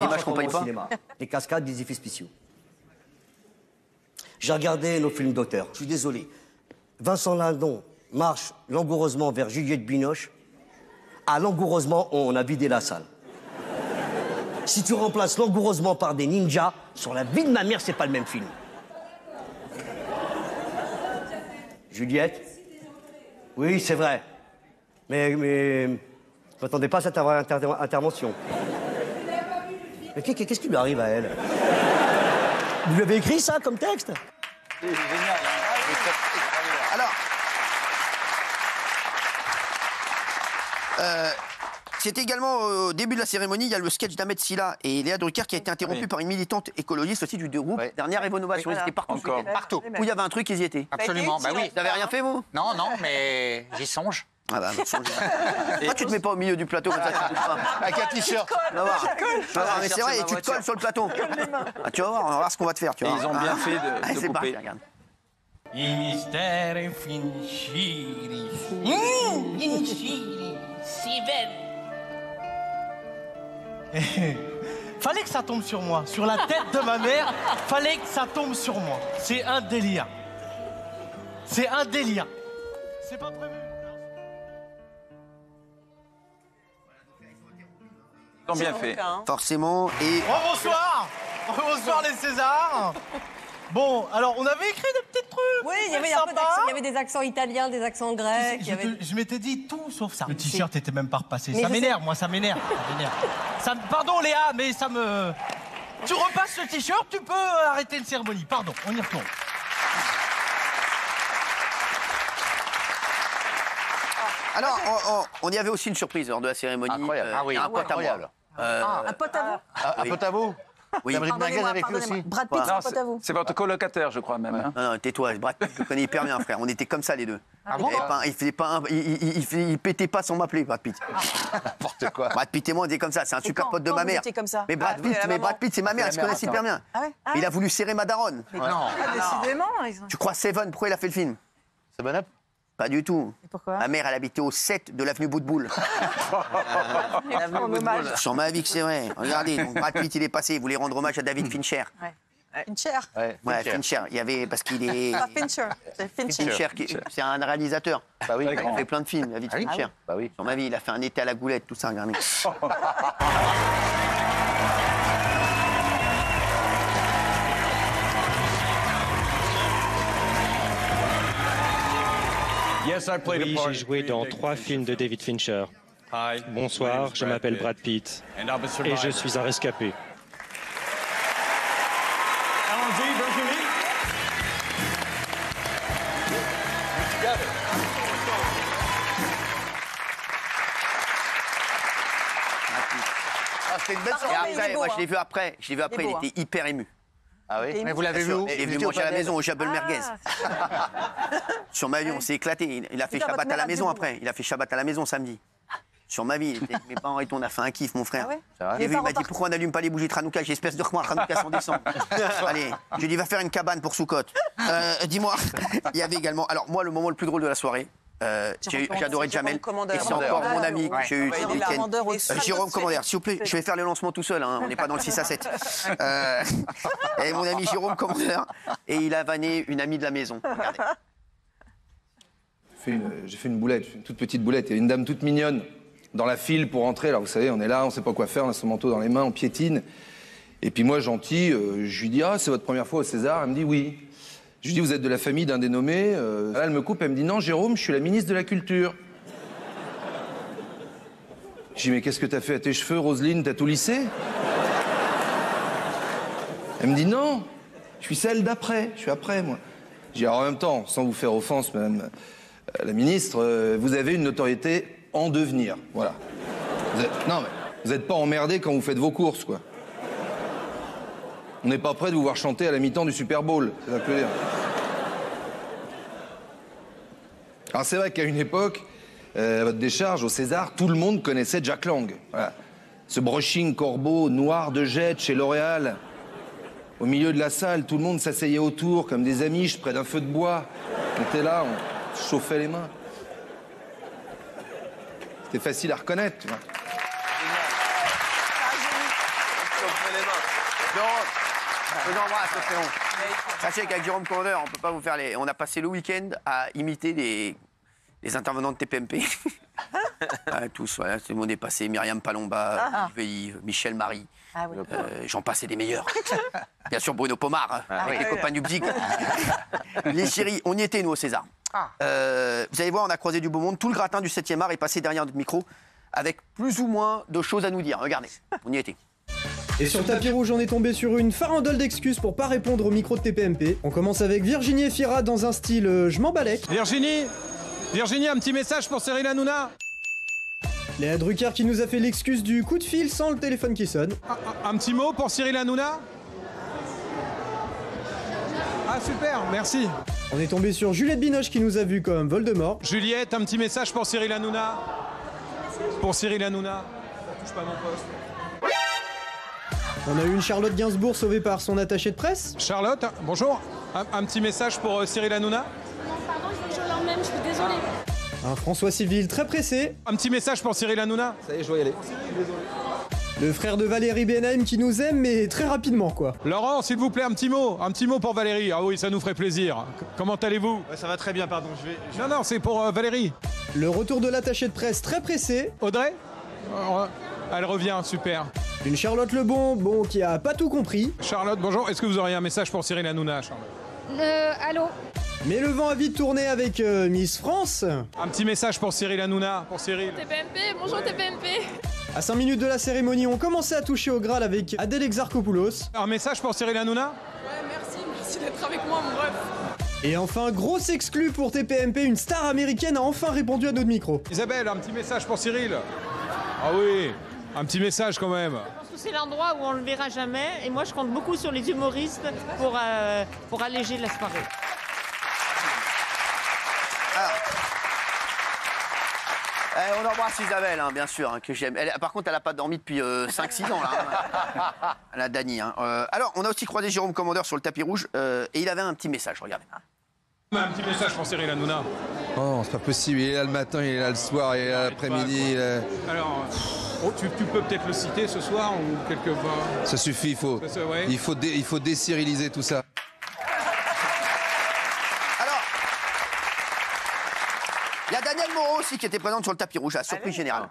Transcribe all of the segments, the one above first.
Moi, je compagne pas. Cinéma. Des cascades, des effets spéciaux. J'ai regardé nos films d'auteur. Je suis désolé. Vincent Lindon marche langoureusement vers Juliette Binoche. À langoureusement, on a vidé la salle. Si tu remplaces langoureusement par des ninjas, sur la vie de ma mère, c'est pas le même film. Juliette? Oui, c'est vrai. Mais je m'attendais pas à cette intervention. Mais qu'est-ce qui lui arrive à elle? Vous lui avez écrit ça comme texte? C'est génial. Hein. Alors, c'était également au début de la cérémonie, il y a le sketch d'Ahmed Silla et Léa Drucker qui a été interrompu par une militante écologiste aussi du groupe. Dernière Rénovation, ils étaient partout. Encore. Partout. Où il y avait un truc, ils y étaient. Absolument, bah oui. Vous n'avez rien fait, vous? Non, non, mais j'y songe. Ah bah, pourquoi tu te mets pas au milieu du plateau comme ça, tu bouges pas? Avec un t-shirt. Mais c'est vrai, et tu te colles sur le plateau. Ah, tu vas voir, on va voir ce qu'on va te faire. Tu vois. Ils ont bien fait de C'est couper. parti, regarde. I misteri finchiri. Finchiri, si belle. Fallait que ça tombe sur moi. Sur la tête de ma mère, fallait que ça tombe sur moi. C'est un délire. C'est un délire. C'est pas prévu. Ils ont bien fait. Forcément, et... Oh, bonsoir. Bonsoir les Césars. Bon, alors on avait écrit des petits trucs. Oui, il y avait un peu d'accent, il y avait des accents italiens, des accents grecs. Je m'étais dit tout sauf ça. Le t-shirt était même pas repassé. Ça m'énerve, moi, ça m'énerve. Pardon Léa, mais ça me... Tu repasses le t-shirt, tu peux arrêter une cérémonie. Pardon, on y retourne. Alors, on y avait aussi une surprise lors de la cérémonie. Incroyable. Ah oui, un pote à moi. Un pote à vous? Un pote à vous? Oui. T'as Britt Merguez avec lui aussi? Brad Pitt, c'est un pote à vous? C'est votre colocataire, je crois même. Hein. Non, tais-toi, Brad Pitt, je le connais hyper bien, frère. On était comme ça, les deux. Il pétait pas sans m'appeler, Brad Pitt. N'importe quoi. Brad Pitt et moi, on était comme ça. C'est un super pote de ma mère. Comme ça. Mais Brad Pitt, c'est ma mère, elle se connaît hyper bien. Ah ouais? Il a voulu serrer ma daronne. Non. Décidément. Tu crois Seven, pourquoi il a fait le film? C'est bon up? Pas du tout. Et pourquoi? Ma mère, elle habitait au 7 de l'avenue Boutboul. En hommage. Sur ma vie que c'est vrai. Regardez, donc Brad Pitt, il est passé. Il voulait rendre hommage à David Fincher. Fincher. Ouais, Fincher. Il y avait, parce qu'il est... Pas Fincher, c'est Fincher. Fincher, c'est un réalisateur. Bah oui. Il a fait plein de films, David Fincher. Bah oui. Sur ma vie, il a fait un été à la goulette, tout ça, regardez. Oui, j'ai joué dans 3 films de David Fincher. Bonsoir, je m'appelle Brad Pitt et je suis un rescapé. C'était une belle Et soirée. après, moi, je l'ai vu après, il était hyper ému. Ah oui? Mais vous l'avez vu où? Il est venu manger à la maison au Jabel Merguez. Sur ma vie, on s'est éclaté. Il a fait Shabbat à la maison après. Il a fait Shabbat à la maison samedi. Sur ma vie, mes parents et tout, on a fait un kiff, mon frère. Il m'a dit pourquoi on n'allume pas les bougies de Hanouka? J'ai espèce de roi Hanouka sans décembre. Allez, je lui ai dit va faire une cabane pour Soukot. Dis-moi, il y avait également. Alors moi, le moment le plus drôle de la soirée. J'ai adoré Jamel et c'est encore mon ami que j'ai eu ce week-end. Jérôme Commander, s'il vous plaît, je vais faire le lancement tout seul, hein, on n'est pas dans le 6 à 7. Et mon ami Jérôme Commander, et il a vanné une amie de la maison. Regardez. J'ai fait une boulette, une toute petite boulette. Il y avait une dame toute mignonne dans la file pour entrer. Alors vous savez, on est là, on sait pas quoi faire, on a son manteau dans les mains, on piétine. Et puis moi, gentil, je lui dis « Ah, c'est votre première fois au César ?» Elle me dit « Oui ». Je lui dis, vous êtes de la famille d'un dénommé. Là, elle me coupe, elle me dit, non, Jérôme, je suis la ministre de la Culture. Je dis, mais qu'est-ce que t'as fait à tes cheveux, Roselyne? T'as tout lissé? Elle me dit, non, je suis celle d'après, je suis après, moi. Je dis, alors, en même temps, sans vous faire offense, madame la ministre, vous avez une notoriété en devenir, voilà. Non, mais vous n'êtes pas emmerdé quand vous faites vos courses, quoi. On n'est pas prêt de vous voir chanter à la mi-temps du Super Bowl, c'est ça que je veux dire. Alors c'est vrai qu'à une époque, à votre décharge, au César, tout le monde connaissait Jack Lang. Voilà. Ce brushing corbeau noir de jet chez L'Oréal. Au milieu de la salle, tout le monde s'asseyait autour comme des amiches près d'un feu de bois. On était là, on se chauffait les mains. C'était facile à reconnaître, tu vois. fait les mains. Jérôme, je vous embrasse, le frérot. Sachez qu'avec Jérôme Commandeur, on peut pas vous faire les... On a passé le week-end à imiter les intervenants de TPMP. Tous, voilà, tout le monde est passé. Myriam Palomba, Yves, Michel Marie. J'en passais des meilleurs. Bien sûr, Bruno Pomar, avec les copains du Bzik. Les chéris, on y était, nous, au César. Vous allez voir, on a croisé du beau monde. Tout le gratin du 7e art est passé derrière notre micro avec plus ou moins de choses à nous dire. Regardez, on y était. Et sur le tapis rouge, on est tombé sur une farandole d'excuses pour pas répondre au micro de TPMP. On commence avec Virginie Efira dans un style je m'en balèque. Virginie, un petit message pour Cyril Hanouna. Léa Drucker qui nous a fait l'excuse du coup de fil sans le téléphone qui sonne. Un petit mot pour Cyril Hanouna. Ah super, merci. On est tombé sur Juliette Binoche qui nous a vu comme Voldemort. Juliette, un petit message pour Cyril Hanouna. Pour Cyril Hanouna. Touche pas mon poste. On a eu une Charlotte Gainsbourg sauvée par son attaché de presse. Charlotte, bonjour. Un petit message pour Cyril Hanouna. Non, pardon, il faut que je l'emmène, je suis désolée. Un François Civil très pressé. Un petit message pour Cyril Hanouna. Ça y est, je dois y aller. Le frère de Valérie Benheim qui nous aime, mais très rapidement, quoi. Laurent, s'il vous plaît, un petit mot pour Valérie. Ah oui, ça nous ferait plaisir. Comment allez-vous? Ça va très bien, pardon. Non, c'est pour Valérie. Le retour de l'attaché de presse très pressé. Audrey? Elle revient, super. Une Charlotte Lebon, qui a pas tout compris. Charlotte, bonjour. Est-ce que vous auriez un message pour Cyril Hanouna, Charlotte? Allô? Mais le vent a vite tourné avec Miss France. Un petit message pour Cyril Hanouna, pour Cyril. TPMP, bonjour TPMP. À 5 minutes de la cérémonie, on commençait à toucher au Graal avec Adèle Exarchopoulos. Un message pour Cyril Hanouna? Ouais, merci d'être avec moi, mon ref. Et enfin, grosse exclue pour TPMP, une star américaine a enfin répondu à notre micro. Isabelle, un petit message pour Cyril. Ah oui, un petit message quand même. Je pense que c'est l'endroit où on le verra jamais. Et moi, je compte beaucoup sur les humoristes pour alléger la soirée. On embrasse Isabelle, bien sûr, que j'aime. Par contre, elle n'a pas dormi depuis 5-6 ans, là. La Dany. Alors, on a aussi croisé Jérôme Commandeur sur le tapis rouge, et il avait un petit message, regardez. Un petit message pour Cyril Hanouna. Oh, c'est pas possible. Il est là le matin, il est là le soir, il est là l'après-midi. Alors, tu peux peut-être le citer ce soir ou quelque part. Ça suffit, il faut décyriliser tout ça. Il y a Daniel Moreau aussi qui était présente sur le tapis rouge, à la surprise générale.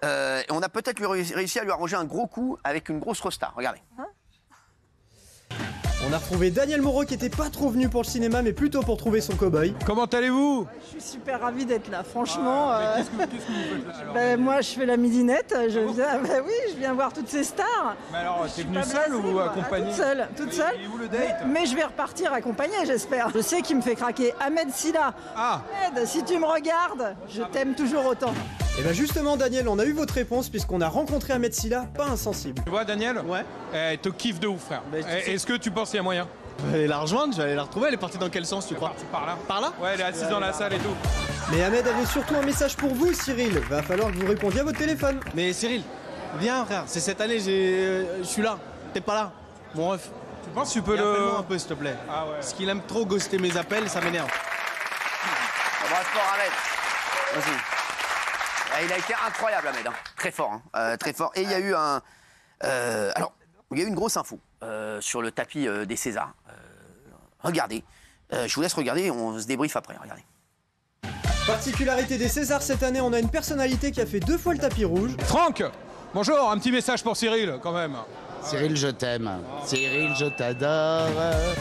Et on a peut-être réussi à lui arranger un gros coup avec une grosse rosta. Regardez. On a retrouvé Daniel Moreau qui était pas trop venu pour le cinéma, mais plutôt pour trouver son cow-boy. Comment allez-vous? Je suis super ravie d'être là, franchement. Qu'est-ce que vous faites là, moi, je fais la midinette. Je viens voir toutes ces stars. Mais alors, t'es venue seule ou accompagnée? Toute seule. Et où le date? Mais je vais repartir accompagnée, j'espère. Je sais qui me fait craquer. Ahmed Silla. Ahmed, si tu me regardes, je t'aime toujours autant. Et bah justement, Daniel, on a eu votre réponse puisqu'on a rencontré Ahmed Silla, pas insensible. Tu vois, Daniel? Ouais. Elle te kiffe de ouf, frère. Est-ce que tu penses qu'il y a moyen? Je vais aller la rejoindre, je vais aller la retrouver. Elle est partie dans quel sens, tu crois? Par là. Par là? Ouais, elle est assise dans la salle et tout. Mais Ahmed avait surtout un message pour vous, Cyril. Va falloir que vous répondiez à votre téléphone. Mais Cyril, viens, frère. C'est cette année, je suis là. T'es pas là, mon ref. Tu penses que tu peux Appelle-moi un peu, s'il te plaît. Ah ouais. Parce qu'il aime trop ghoster mes appels, ça m'énerve. Embrasse fort, Ahmed. Vas-y. Il a été incroyable, Ahmed. Très fort. Très fort. Et il y a eu il y a eu une grosse info sur le tapis des Césars. Regardez. Je vous laisse regarder, on se débriefe après. Regardez. Particularité des Césars cette année, on a une personnalité qui a fait 2 fois le tapis rouge. Franck, bonjour, un petit message pour Cyril, quand même. Cyril, je t'aime. Cyril, je t'adore.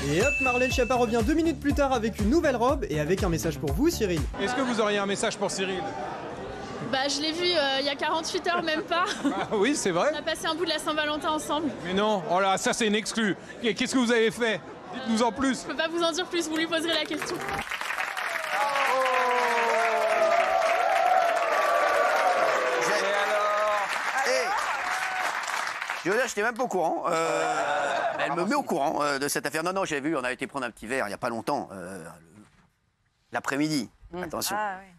Et hop, Marlène Schiappa revient 2 minutes plus tard avec une nouvelle robe et avec un message pour vous, Cyril. Est-ce que vous auriez un message pour Cyril? Je l'ai vu il y a 48 heures, même pas. Ah oui, c'est vrai. On a passé un bout de la Saint-Valentin ensemble. Mais non, oh là, ça c'est une exclue. Qu'est-ce que vous avez fait? Dites-nous en plus. Je peux pas vous en dire plus, vous lui poserez la question. Je veux dire, j'étais même pas au courant. Elle me met au courant de cette affaire. Non, j'ai vu, on a été prendre un petit verre il n'y a pas longtemps, l'après-midi. Attention,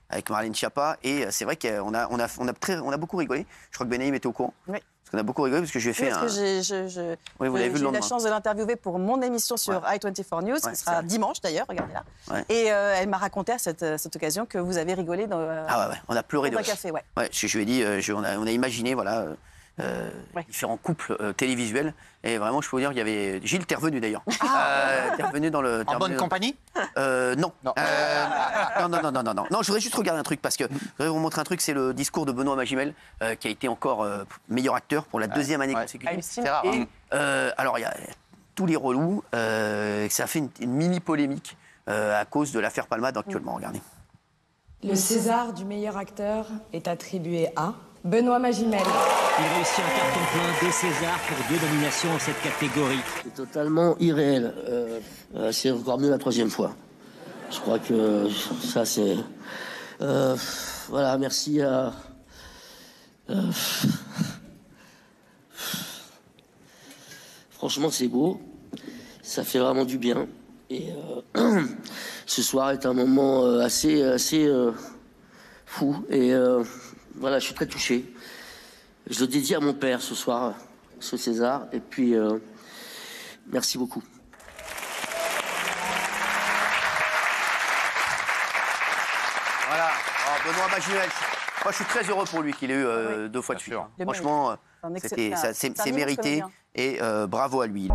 avec Marlène Schiappa. Et c'est vrai qu'on a beaucoup rigolé. Je crois que Benhaïm était au courant. Oui. Parce qu'on a beaucoup rigolé parce que je lui ai fait parce que j'ai eu la chance de l'interviewer pour mon émission sur i24 News, qui sera dimanche d'ailleurs, regardez là. Ouais. Et elle m'a raconté à cette occasion que vous avez rigolé dans on a pleuré de un café. je lui ai dit, on a imaginé, voilà, différents couples télévisuels. Et vraiment, je peux vous dire, il y avait... Gilles, t'es revenu d'ailleurs. T'es revenu dans le... En bonne compagnie? Non. Non, je voudrais juste regarder un truc, parce que je voudrais vous montrer un truc, c'est le discours de Benoît Magimel, qui a été encore meilleur acteur pour la deuxième année consécutive. C'est rare. Et, alors, il y a tous les relous, ça a fait une mini-polémique à cause de l'affaire Palmade actuellement, regardez. Le César du meilleur acteur est attribué à Benoît Magimel. Il réussit un carton plein, 2 Césars pour 2 nominations en cette catégorie. C'est totalement irréel. C'est encore mieux la 3e fois. Je crois que ça, c'est... voilà, merci à... Franchement, c'est beau. Ça fait vraiment du bien. Et ce soir est un moment assez fou. Et voilà, je suis très touché. Je le dédie à mon père ce soir, ce César. Et puis, merci beaucoup. Voilà, Benoît Magimel, moi je suis très heureux pour lui qu'il ait eu 2 fois de suite. Franchement, c'est mérité et bravo à lui.